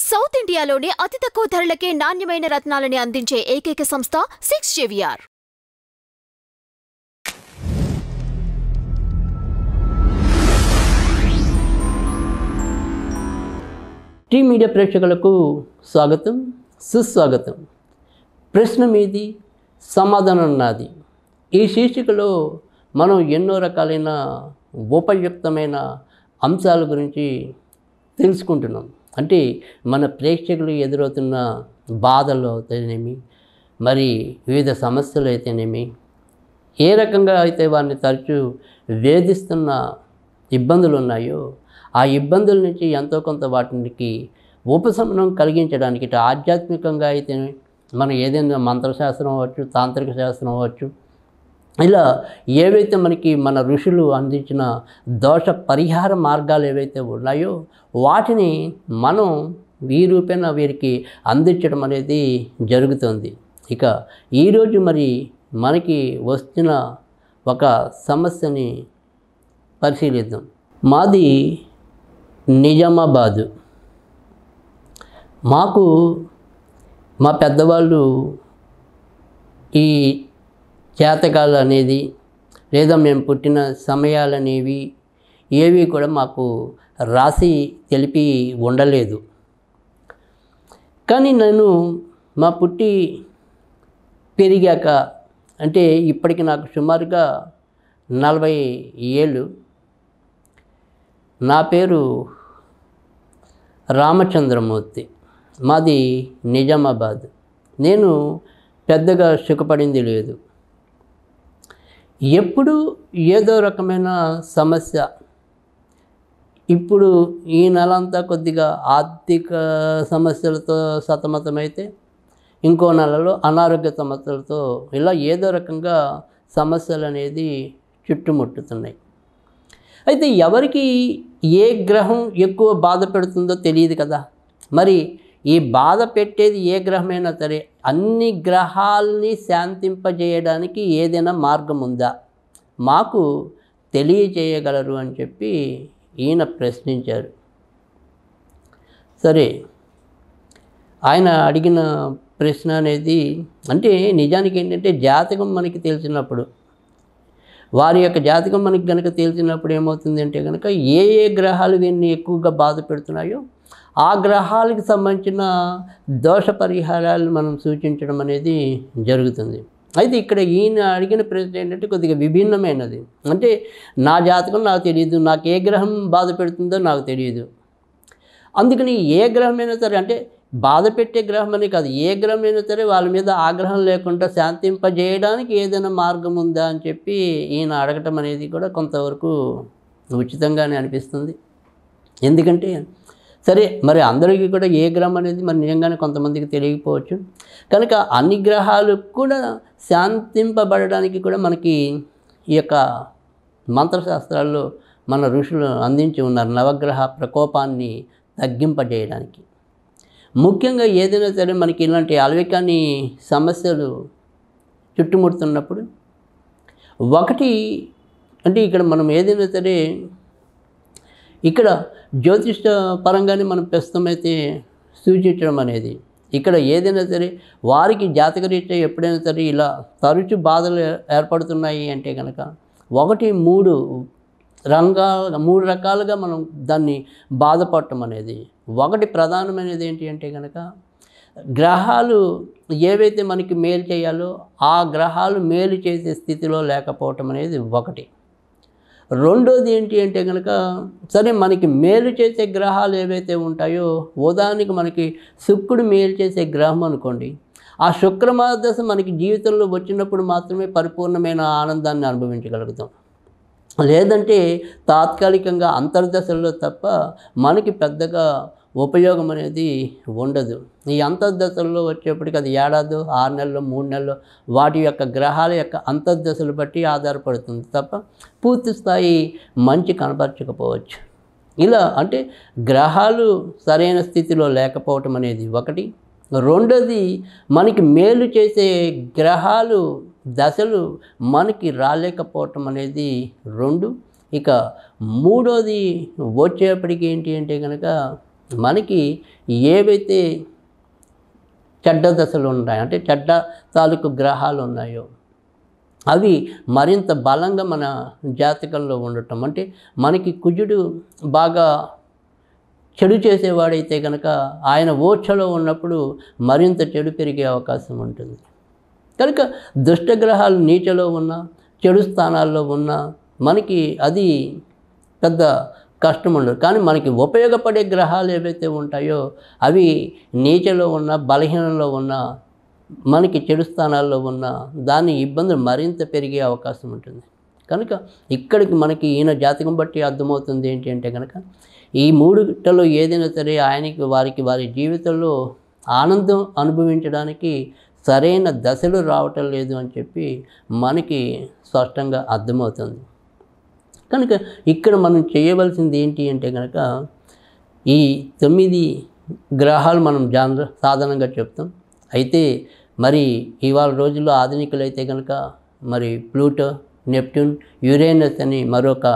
South ఇండియాలోనే అతి తక్కువ ధరలకే నాణ్యమైన రత్నాలని అందించే ఏకైక సంస్థ 6JVR. టీ మీడియా ప్రేక్షకులకు స్వాగతం, సుస్వాగతం. ప్రశ్న మీది, సమాధానం నాది. ఈ శీర్షికలో మనం ఎన్నో రకాలైన ఉపయుక్తమైన అంశాల గురించి తెలుసుకుంటున్నాం. అంటే మన ప్రేక్షకులు ఎదురవుతున్న బాధలు అయితేనేమి, మరి వివిధ సమస్యలు అయితేనేమి, ఏ రకంగా అయితే వారిని తరచూ వేధిస్తున్న ఇబ్బందులు ఉన్నాయో ఆ ఇబ్బందుల నుంచి ఎంతో కొంత వాటికి ఉపశమనం కలిగించడానికి, ఇటు ఆధ్యాత్మికంగా అయితే మనం ఏదైనా మంత్రశాస్త్రం అవ్వచ్చు, తాంత్రిక శాస్త్రం అవ్వచ్చు, ఇలా ఏవైతే మనకి మన ఋషులు అందించిన దోష పరిహార మార్గాలు ఏవైతే ఉన్నాయో వాటిని మనం ఈ రూపేణ వీరికి అందించడం అనేది జరుగుతుంది. ఇక ఈరోజు మరి మనకి వస్తున్న ఒక సమస్యని పరిశీలిద్దాం. మాది నిజామాబాదు. మాకు మా పెద్దవాళ్ళు ఈ జాతకాలు అనేది లేదా మేము పుట్టిన సమయాలు అనేవి ఏవి కూడా మాకు రాసి తెలిపి ఉండలేదు. కానీ నేను మా పుట్టి పెరిగాక, అంటే ఇప్పటికి నాకు సుమారుగా 40 ఏళ్ళు, నా పేరు రామచంద్రమూర్తి, మాది నిజామాబాద్. నేను పెద్దగా సుఖపడింది లేదు. ఎప్పుడు ఏదో రకమైన సమస్య. ఇప్పుడు ఈ నెలంతా కొద్దిగా ఆర్థిక సమస్యలతో సతమతమైతే, ఇంకో నెలలో అనారోగ్య సమస్యలతో, ఇలా ఏదో రకంగా సమస్యలు అనేది చుట్టుముట్టుతున్నాయి. అయితే ఎవరికి ఏ గ్రహం ఎక్కువ బాధ పెడుతుందో తెలియదు కదా. మరి ఈ బాధ పెట్టేది ఏ గ్రహమైనా సరే, అన్ని గ్రహాలని శాంతింపజేయడానికి ఏదైనా మార్గం ఉందా, మాకు తెలియజేయగలరు అని చెప్పి ఈయన ప్రశ్నించారు. సరే, ఆయన అడిగిన ప్రశ్న అనేది, అంటే నిజానికి ఏంటంటే జాతకం మనకి తెలిసినప్పుడు, వారి యొక్క జాతకం మనకి కనుక తెలిసినప్పుడు ఏమవుతుంది అంటే కనుక ఏ ఏ గ్రహాలు వీరిని ఎక్కువగా బాధ పెడుతున్నాయో ఆ గ్రహాలకు సంబంధించిన దోష పరిహారాలు మనం సూచించడం అనేది జరుగుతుంది. అయితే ఇక్కడ ఈయన అడిగిన ప్రశ్న ఏంటంటే కొద్దిగా విభిన్నమైనది. అంటే నా జాతకం నాకు తెలియదు, నాకు ఏ గ్రహం బాధ పెడుతుందో నాకు తెలియదు, అందుకని ఏ గ్రహమైనా సరే, అంటే బాధ పెట్టే గ్రహం అని కాదు, ఏ గ్రహమైనా సరే వాళ్ళ మీద ఆగ్రహం లేకుండా శాంతింపజేయడానికి ఏదైనా మార్గం ఉందా అని చెప్పి ఈయన అడగటం అనేది కూడా కొంతవరకు ఉచితంగానే అనిపిస్తుంది. ఎందుకంటే సరే, మరి అందరికీ కూడా ఏ గ్రహం అనేది మరి నిజంగానే కొంతమందికి తెలియకపోవచ్చు. కనుక అన్ని గ్రహాలు కూడా శాంతింపబడడానికి కూడా మనకి ఈ యొక్క మంత్రశాస్త్రాల్లో మన ఋషులు అందించి ఉన్నారు, నవగ్రహ ప్రకోపాన్ని తగ్గింపజేయడానికి. ముఖ్యంగా ఏదైనా సరే మనకి ఇలాంటి అలవికాని సమస్యలు చుట్టుముడుతున్నప్పుడు, ఒకటి అంటే ఇక్కడ మనం ఏదైనా సరే ఇక్కడ జ్యోతిష పరంగానే మనం ప్రస్తుతమైతే సూచించడం అనేది, ఇక్కడ ఏదైనా సరే వారికి జాతకరీత్యా ఎప్పుడైనా సరే ఇలా తరచు బాధలు ఏర్పడుతున్నాయి అంటే కనుక, మూడు రకాలుగా మనం దాన్ని బాధపడటం అనేది. ఒకటి ప్రధానమైనది ఏంటి అంటే కనుక, గ్రహాలు ఏవైతే మనకి మేలు చేయాలో ఆ గ్రహాలు మేలు చేసే స్థితిలో లేకపోవటం అనేది ఒకటి. రెండోది ఏంటి అంటే కనుక, సరే మనకి మేలు చేసే గ్రహాలు ఏవైతే ఉంటాయో, ఉదాహరణకి మనకి శుక్రుడు మేలు చేసే గ్రహం అనుకోండి, ఆ శుక్రమహాదశ మనకి జీవితంలో వచ్చినప్పుడు మాత్రమే పరిపూర్ణమైన ఆనందాన్ని అనుభవించగలుగుతాం. లేదంటే తాత్కాలికంగా అంతర్దశల్లో తప్ప మనకి పెద్దగా ఉపయోగం అనేది ఉండదు. ఈ అంతర్దశల్లో వచ్చేప్పటికి అది ఏడాదో 6 నెలలు 3 నెలలు వాటి యొక్క గ్రహాల యొక్క అంతర్దశలు బట్టి ఆధారపడుతుంది తప్ప పూర్తి స్థాయి మంచి కనపరచకపోవచ్చు. ఇలా అంటే గ్రహాలు సరైన స్థితిలో లేకపోవటం అనేది ఒకటి. రెండోది మనకి మేలు చేసే గ్రహాలు దశలు మనకి రాలేకపోవటం అనేది 2. ఇక మూడోది వచ్చేప్పటికి ఏంటి అంటే కనుక మనకి ఏవైతే చెడ్డ దశలు ఉన్నాయో, అంటే చెడ్డ తాలూకు గ్రహాలు ఉన్నాయో అవి మరింత బలంగా మన జాతకంలో ఉండటం. అంటే మనకి కుజుడు బాగా చెడు చేసేవాడైతే కనుక ఆయన ఓర్చలో ఉన్నప్పుడు మరింత చెడు పెరిగే అవకాశం ఉంటుంది. కనుక దుష్టగ్రహాలు నీచలో ఉన్న, చెడు స్థానాల్లో ఉన్న మనకి అది పెద్ద కష్టం ఉండదు. కానీ మనకి ఉపయోగపడే గ్రహాలు ఏవైతే ఉంటాయో అవి నీచలో ఉన్న, బలహీనంలో ఉన్న, మనకి చెడు స్థానాల్లో ఉన్న దాని ఇబ్బందులు మరింత పెరిగే అవకాశం ఉంటుంది. కనుక ఇక్కడికి మనకి ఈయన జాతకం బట్టి అర్థమవుతుంది ఏంటి అంటే కనుక ఈ మూడిటలో ఏదైనా సరే ఆయనకి వారి జీవితంలో ఆనందం అనుభవించడానికి సరైన దశలు రావటం లేదు అని చెప్పి మనకి స్పష్టంగా అర్థమవుతుంది. కనుక ఇక్కడ మనం చేయవలసింది ఏంటి అంటే కనుక ఈ 9 గ్రహాలు మనం సాధారణంగా చెప్తాం. అయితే మరి ఇవాళ రోజుల్లో ఆధునికులైతే కనుక మరి ప్లూటో, నెప్ట్యూన్, యురేనస్ అని మరొక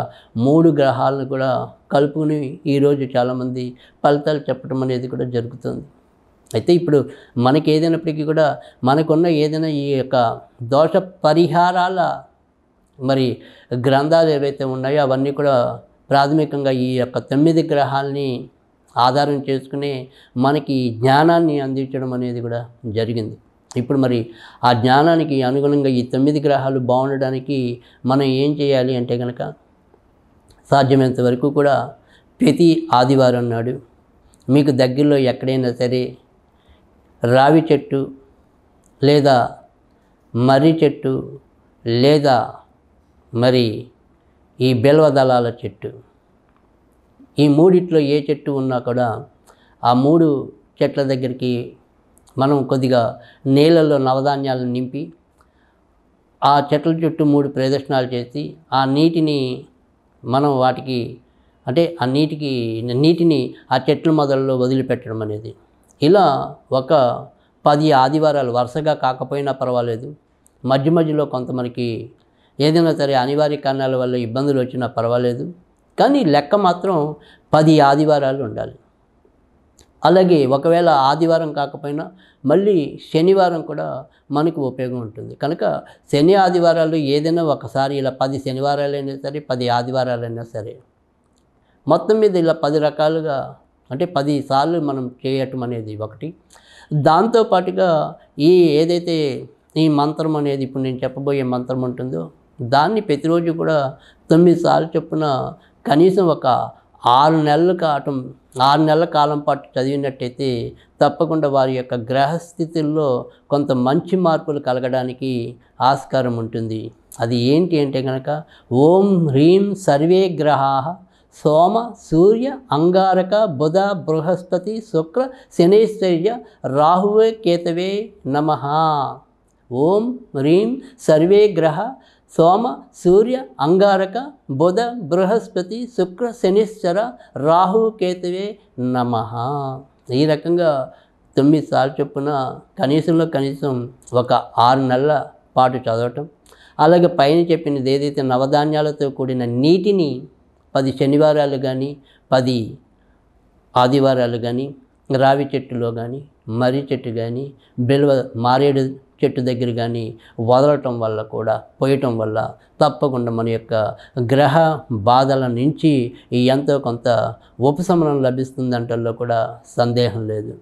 3 గ్రహాలను కూడా కలుపుకుని ఈరోజు చాలామంది ఫలితాలు చెప్పడం అనేది కూడా జరుగుతుంది. అయితే ఇప్పుడు మనకి ఏదైనప్పటికీ కూడా మనకున్న ఏదైనా ఈ యొక్క దోష పరిహారాల మరి గ్రంథాలు ఏవైతే ఉన్నాయో అవన్నీ కూడా ప్రాథమికంగా ఈ యొక్క 9 గ్రహాలని ఆధారం చేసుకుని మనకి జ్ఞానాన్ని అందించడం అనేది కూడా జరిగింది. ఇప్పుడు మరి ఆ జ్ఞానానికి అనుగుణంగా ఈ 9 గ్రహాలు బాగుండడానికి మనం ఏం చేయాలి అంటే కనుక సాధ్యమైనంత వరకు కూడా ప్రతి ఆదివారం నాడు మీకు దగ్గరలో ఎక్కడైనా సరే రావి చెట్టు లేదా మర్రి చెట్టు లేదా మరి ఈ బెల్వదళాల చెట్టు, ఈ మూడిట్లో ఏ చెట్టు ఉన్నా కూడా ఆ 3 చెట్ల దగ్గరికి మనం కొద్దిగా నీళ్ళల్లో నవధాన్యాలను నింపి ఆ చెట్ల చుట్టూ 3 ప్రదక్షిణాలు చేసి ఆ నీటిని మనం వాటికి అంటే ఆ నీటిని ఆ చెట్ల మొదల్లో వదిలిపెట్టడం అనేది, ఇలా ఒక 10 ఆదివారాలు వరుసగా కాకపోయినా పర్వాలేదు, మధ్య మధ్యలో కొంత మనకి ఏదైనా సరే అనివార్య కారణాల వల్ల ఇబ్బందులు వచ్చినా పర్వాలేదు, కానీ లెక్క మాత్రం 10 ఆదివారాలు ఉండాలి. అలాగే ఒకవేళ ఆదివారం కాకపోయినా మళ్ళీ శనివారం కూడా మనకు ఉపయోగం ఉంటుంది. కనుక శని ఆదివారాలు ఏదైనా ఒకసారి ఇలా 10 శనివారాలైనా సరే 10 ఆదివారాలైనా సరే మొత్తం మీద ఇలా 10 రకాలుగా అంటే 10 సార్లు మనం చేయటం అనేది ఒకటి. దాంతోపాటుగా ఏదైతే ఈ మంత్రం అనేది ఇప్పుడు నేను చెప్పబోయే మంత్రం ఉంటుందో దాన్ని ప్రతిరోజు కూడా 9 సార్లు చొప్పున కనీసం ఒక 6 నెలల కాలం పాటు చదివినట్టయితే తప్పకుండా వారి యొక్క గ్రహస్థితుల్లో కొంత మంచి మార్పులు కలగడానికి ఆస్కారం ఉంటుంది. అది ఏంటి అంటే కనుక ఓం హ్రీం సర్వే గ్రహాః సోమ సూర్య అంగారక బుధ బృహస్పతి శుక్ర శనైశ్వర్య రాహువే కేతవే నమః. ఓం హ్రీం సర్వే గ్రహ సోమ సూర్య అంగారక బుధ బృహస్పతి శుక్ర శనిశ్చర రాహు కేతువే నమః. ఈ రకంగా 9 సార్లు చొప్పున కనీసం ఒక 6 నెలల పాటు చదవటం. అలాగే పైన చెప్పినది ఏదైతే నవధాన్యాలతో కూడిన నీటిని 10 శనివారాలు కానీ 10 ఆదివారాలు కానీ రావి చెట్టులో కానీ మర్రి చెట్టు కానీ మారేడు చెట్టు దగ్గర కానీ వదలటం వల్ల కూడా పోయటం వల్ల తప్పకుండా మన యొక్క గ్రహ బాధల నుంచి ఎంతో కొంత ఉపశమనం లభిస్తుందంటల్లో కూడా సందేహం లేదు.